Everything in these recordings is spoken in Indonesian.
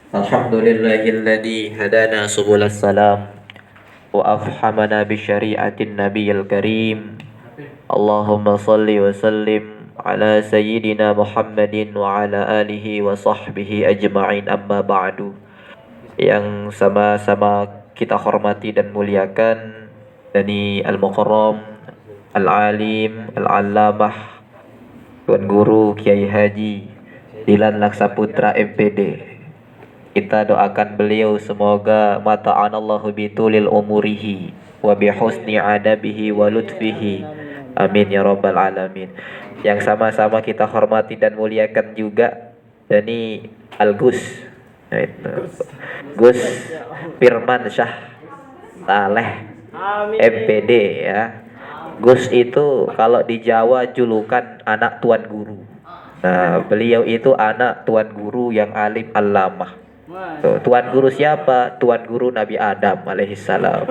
Alhamdulillahilladzi hadana subulas salam wa afhamana bi syari'atin nabiyil karim. Allahumma salli wa sallim ala sayyidina Muhammadin wa ala alihi wa sahbihi ajma'in, amma ba'du. Yang sama-sama kita hormati dan muliakan dari Al-Mukarram, Al-Alim, Al-Allamah, Tuan Guru Kiai Haji Dilan Laksaputra MPD. Kita doakan beliau semoga mata'anallahu bitulil umurihi wa bihusni adabihi wa lutfihi. Amin ya rabbal alamin. Yang sama-sama kita hormati dan muliakan juga Dani Al-Gus. Nah, itu. Gus Firman Syah Saleh MPD ya. Gus itu kalau di Jawa julukan anak tuan guru. Nah, beliau itu anak tuan guru yang alim allamah. Tuan guru siapa? Tuan guru Nabi Adam alaihissalam.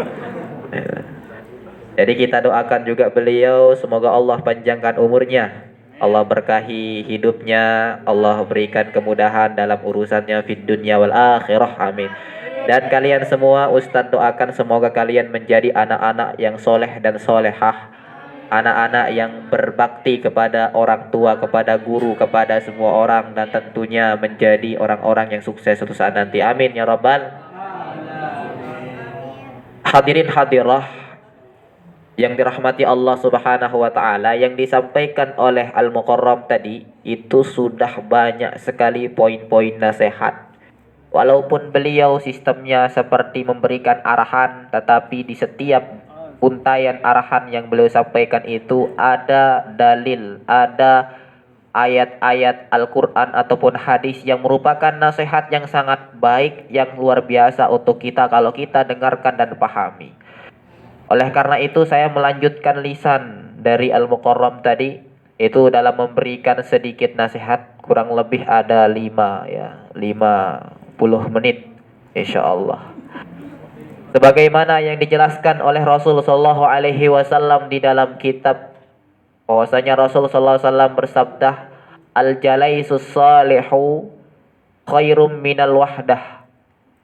Jadi kita doakan juga beliau, semoga Allah panjangkan umurnya, Allah berkahi hidupnya, Allah berikan kemudahan dalam urusannya fid dunya wal akhirah, amin. Dan kalian semua Ustadz doakan semoga kalian menjadi anak-anak yang soleh dan solehah, anak-anak yang berbakti kepada orang tua, kepada guru, kepada semua orang, dan tentunya menjadi orang-orang yang sukses suatu saat nanti. Amin ya rabbal. Hadirin hadirah yang dirahmati Allah Subhanahu wa taala, yang disampaikan oleh Al-Mukarram tadi itu sudah banyak sekali poin-poin nasihat. Walaupun beliau sistemnya seperti memberikan arahan, tetapi di setiap untayan arahan yang beliau sampaikan itu ada dalil, ada ayat-ayat Al-Quran ataupun hadis yang merupakan nasihat yang sangat baik, yang luar biasa untuk kita kalau kita dengarkan dan pahami. Oleh karena itu saya melanjutkan lisan dari Al-Mukarram tadi itu dalam memberikan sedikit nasihat, kurang lebih ada 50 menit insyaallah. Sebagaimana yang dijelaskan oleh Rasul sallallahu alaihi wasallam di dalam kitab, bahwasanya Rasul sallallahu alaihi wasallam bersabda, al-jalaisus salihu khairum minal wahdah.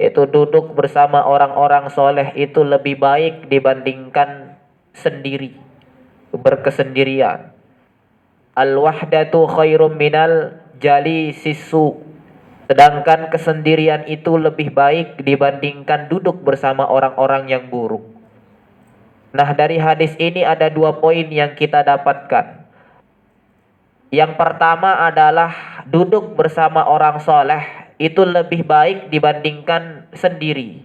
Itu duduk bersama orang-orang soleh itu lebih baik dibandingkan sendiri, berkesendirian. Al-wahdatu khairum minal jalisisu. Sedangkan kesendirian itu lebih baik dibandingkan duduk bersama orang-orang yang buruk. Nah, dari hadis ini ada 2 poin yang kita dapatkan. Yang pertama adalah duduk bersama orang soleh itu lebih baik dibandingkan sendiri.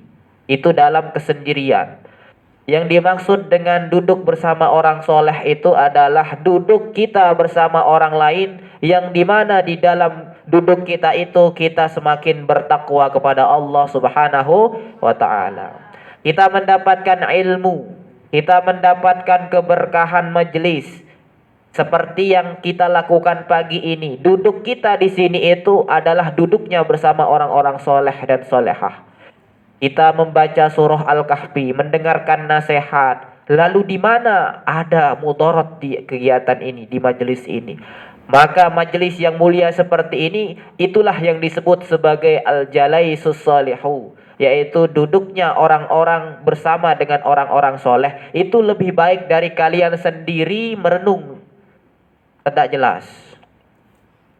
Itu dalam kesendirian. Yang dimaksud dengan duduk bersama orang soleh itu adalah duduk kita bersama orang lain, yang dimana di dalam duduk kita itu kita semakin bertakwa kepada Allah Subhanahu wa ta'ala. Kita mendapatkan ilmu, kita mendapatkan keberkahan majelis, seperti yang kita lakukan pagi ini. Duduk kita di sini itu adalah duduknya bersama orang-orang soleh dan solehah. Kita membaca surah Al-Kahfi, mendengarkan nasihat. Lalu di mana ada mudarat di kegiatan ini, di majelis ini? Maka majelis yang mulia seperti ini, itulah yang disebut sebagai al-jalaisus salihu, yaitu duduknya orang-orang bersama dengan orang-orang soleh. Itu lebih baik dari kalian sendiri merenung. Tidak jelas.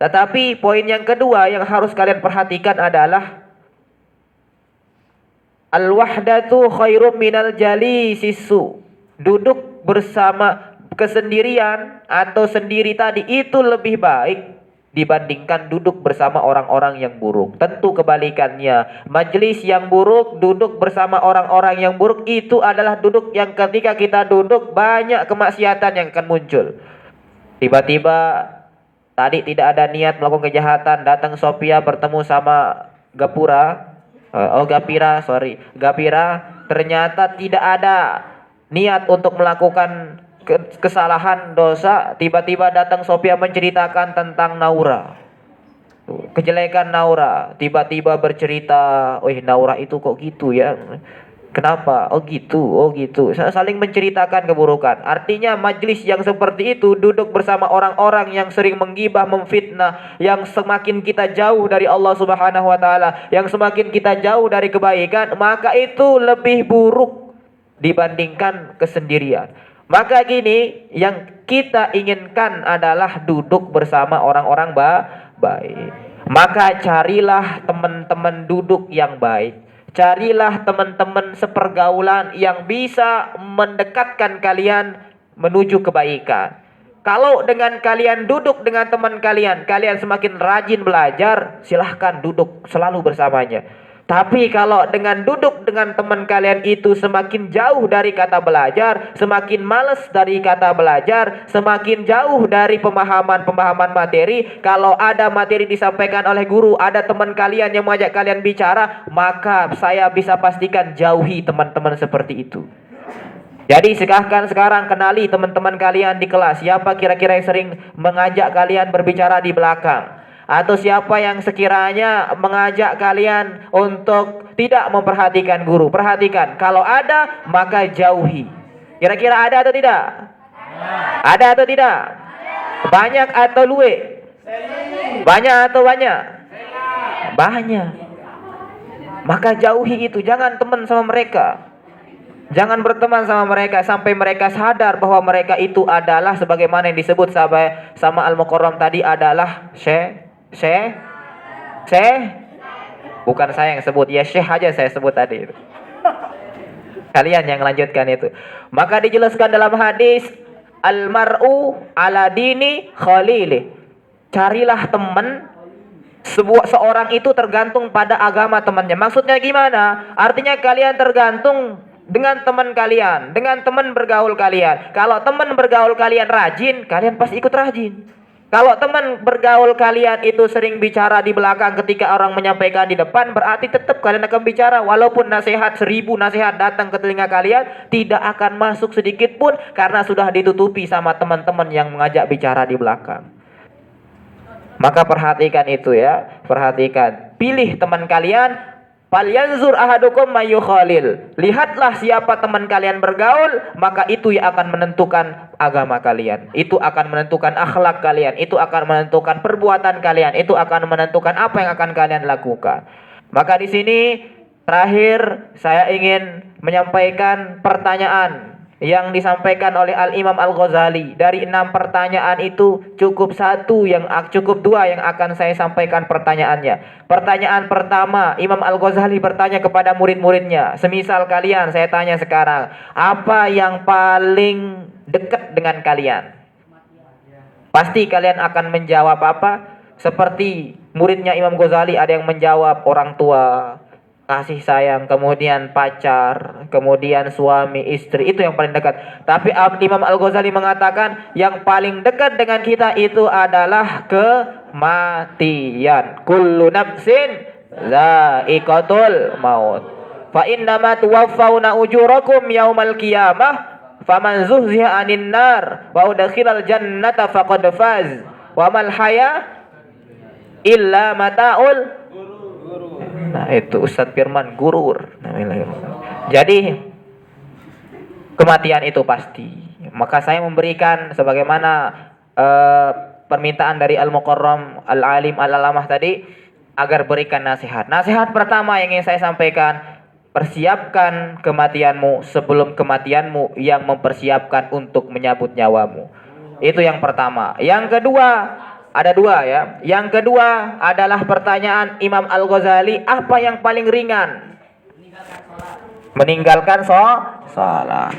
Tetapi poin yang kedua yang harus kalian perhatikan adalah al-wahdatu khairum minal jalisisu. Duduk bersama kesendirian atau sendiri tadi itu lebih baik dibandingkan duduk bersama orang-orang yang buruk. Tentu kebalikannya. Majelis yang buruk, duduk bersama orang-orang yang buruk, itu adalah duduk yang ketika kita duduk banyak kemaksiatan yang akan muncul. Tiba-tiba tadi tidak ada niat melakukan kejahatan, datang Sophia bertemu sama Gapira, ternyata tidak ada niat untuk melakukan kesalahan dosa. Tiba-tiba datang Sophia menceritakan tentang Naura, kejelekan Naura. Tiba-tiba bercerita, Naura itu kok gitu ya. Kenapa? Oh gitu, oh gitu. Saling menceritakan keburukan. Artinya majlis yang seperti itu duduk bersama orang-orang yang sering menggibah, memfitnah, yang semakin kita jauh dari Allah Subhanahu wa taala, yang semakin kita jauh dari kebaikan, maka itu lebih buruk dibandingkan kesendirian. Maka gini, yang kita inginkan adalah duduk bersama orang-orang baik. Maka carilah teman-teman duduk yang baik. Carilah teman-teman sepergaulan yang bisa mendekatkan kalian menuju kebaikan. Kalau dengan kalian duduk dengan teman kalian, kalian semakin rajin belajar, silahkan duduk selalu bersamanya. Tapi kalau dengan duduk dengan teman kalian itu semakin jauh dari kata belajar, semakin males dari kata belajar, semakin jauh dari pemahaman-pemahaman materi. Kalau ada materi disampaikan oleh guru, ada teman kalian yang mengajak kalian bicara, maka saya bisa pastikan jauhi teman-teman seperti itu. Jadi silahkan sekarang kenali teman-teman kalian di kelas. Siapa kira-kira yang sering mengajak kalian berbicara di belakang? Atau siapa yang sekiranya mengajak kalian untuk tidak memperhatikan guru? Perhatikan, kalau ada maka jauhi. Kira-kira ada atau tidak? Ada atau tidak? Banyak atau luwe? Banyak atau banyak? Banyak. Maka jauhi itu, jangan teman sama mereka. Jangan berteman sama mereka sampai mereka sadar bahwa mereka itu adalah sebagaimana yang disebut sama Al-Mukarram tadi adalah bukan saya yang sebut, ya syekh aja saya sebut tadi itu. Kalian yang lanjutkan itu. Maka dijelaskan dalam hadis, al-mar'u ala dini khalili. Carilah teman, seorang itu tergantung pada agama temannya. Maksudnya gimana? Artinya kalian tergantung dengan teman kalian, dengan teman bergaul kalian. Kalau teman bergaul kalian rajin, kalian pasti ikut rajin. Kalau teman bergaul kalian itu sering bicara di belakang ketika orang menyampaikan di depan, berarti tetap kalian akan bicara. Walaupun nasihat 1000 nasihat datang ke telinga kalian, tidak akan masuk sedikit pun karena sudah ditutupi sama teman-teman yang mengajak bicara di belakang. Maka perhatikan itu ya, perhatikan. Pilih teman kalian. Falyanzur ahadukum mayyukhalil. Lihatlah siapa teman kalian bergaul, maka itu yang akan menentukan agama kalian. Itu akan menentukan akhlak kalian, itu akan menentukan perbuatan kalian, itu akan menentukan apa yang akan kalian lakukan. Maka di sini terakhir saya ingin menyampaikan pertanyaan yang disampaikan oleh Al-Imam Al-Ghazali. Dari 6 pertanyaan itu cukup 2 yang akan saya sampaikan pertanyaannya. Pertanyaan pertama, Imam Al-Ghazali bertanya kepada murid-muridnya. Semisal kalian, saya tanya sekarang, apa yang paling dekat dengan kalian? Pasti kalian akan menjawab apa? Seperti muridnya Imam Ghazali, ada yang menjawab orang tua, kasih sayang, kemudian pacar, kemudian suami, istri, itu yang paling dekat. Tapi Imam Al-Ghazali mengatakan yang paling dekat dengan kita itu adalah kematian. Kullu nafsin dha'iqatul maut. Fa innama tuwaffawna ujurakum yaumal qiyamah faman zuhziha 'anil nar wa udkhilal jannata faqad faz. Wa mal haya illa mata'ul. Nah itu Ustadz Firman gurur. Jadi kematian itu pasti. Maka saya memberikan sebagaimana permintaan dari Al-Mukarram Al-Alim Al-Alamah tadi, agar berikan nasihat. Nasihat pertama yang ingin saya sampaikan, persiapkan kematianmu sebelum kematianmu yang mempersiapkan untuk menyambut nyawamu. Itu yang pertama. Yang kedua, ada 2 ya. Yang kedua adalah pertanyaan Imam Al-Ghazali, apa yang paling ringan? Meninggalkan sholat.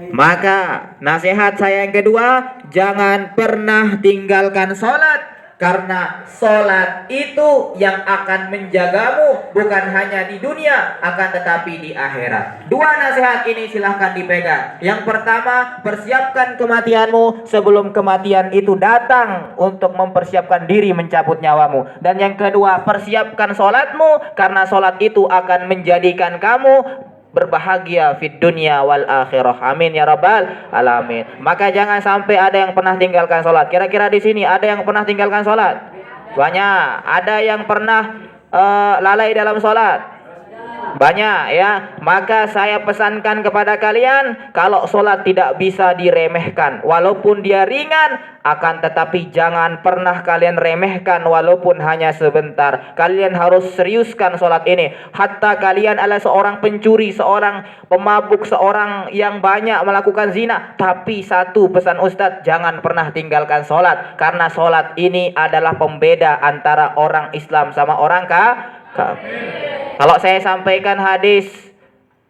Maka nasihat saya yang kedua, jangan pernah tinggalkan sholat. Karena sholat itu yang akan menjagamu, bukan hanya di dunia, akan tetapi di akhirat. 2 nasihat ini silahkan dipegang. Yang pertama, persiapkan kematianmu sebelum kematian itu datang untuk mempersiapkan diri mencabut nyawamu. Dan yang kedua, persiapkan sholatmu, karena sholat itu akan menjadikan kamu berbahagia fid dunya wal akhirah. Amin ya rabbal alamin. Maka jangan sampai ada yang pernah tinggalkan sholat. Kira-kira di sini ada yang pernah tinggalkan sholat? Banyak. Ada yang pernah lalai dalam sholat? Banyak ya. Maka saya pesankan kepada kalian, kalau sholat tidak bisa diremehkan, walaupun dia ringan, akan tetapi jangan pernah kalian remehkan walaupun hanya sebentar. Kalian harus seriuskan sholat ini. Hatta kalian adalah seorang pencuri, seorang pemabuk, seorang yang banyak melakukan zina, tapi satu pesan Ustadz, jangan pernah tinggalkan sholat. Karena sholat ini adalah pembeda antara orang Islam sama orang kafir. Kalau saya sampaikan hadis,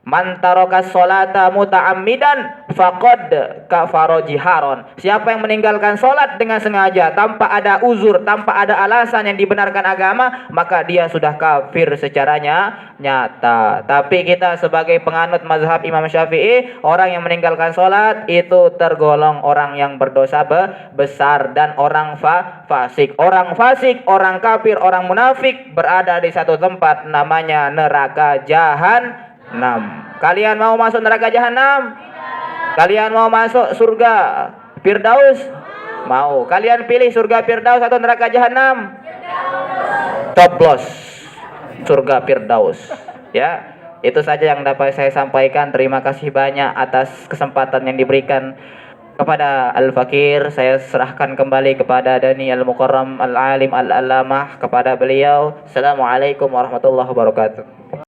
man taraka sholata muta'ammidan faqad kafara jiharon. Siapa yang meninggalkan sholat dengan sengaja, tanpa ada uzur, tanpa ada alasan yang dibenarkan agama, maka dia sudah kafir secara nyata. Tapi kita sebagai penganut mazhab Imam Syafi'i, orang yang meninggalkan sholat itu tergolong orang yang berdosa besar dan orang fasik. Orang fasik, orang kafir, orang munafik berada di satu tempat, namanya neraka jahanam. Kalian mau masuk neraka jahanam? Kalian mau masuk surga Firdaus? Mau. Kalian pilih surga Firdaus atau neraka jahanam? Coblos surga Firdaus. Ya, itu saja yang dapat saya sampaikan. Terima kasih banyak atas kesempatan yang diberikan kepada Al-Fakir. Saya serahkan kembali kepada Dani Al-Mukarram Al-Alim Al-Alamah, kepada beliau. Assalamualaikum warahmatullahi wabarakatuh.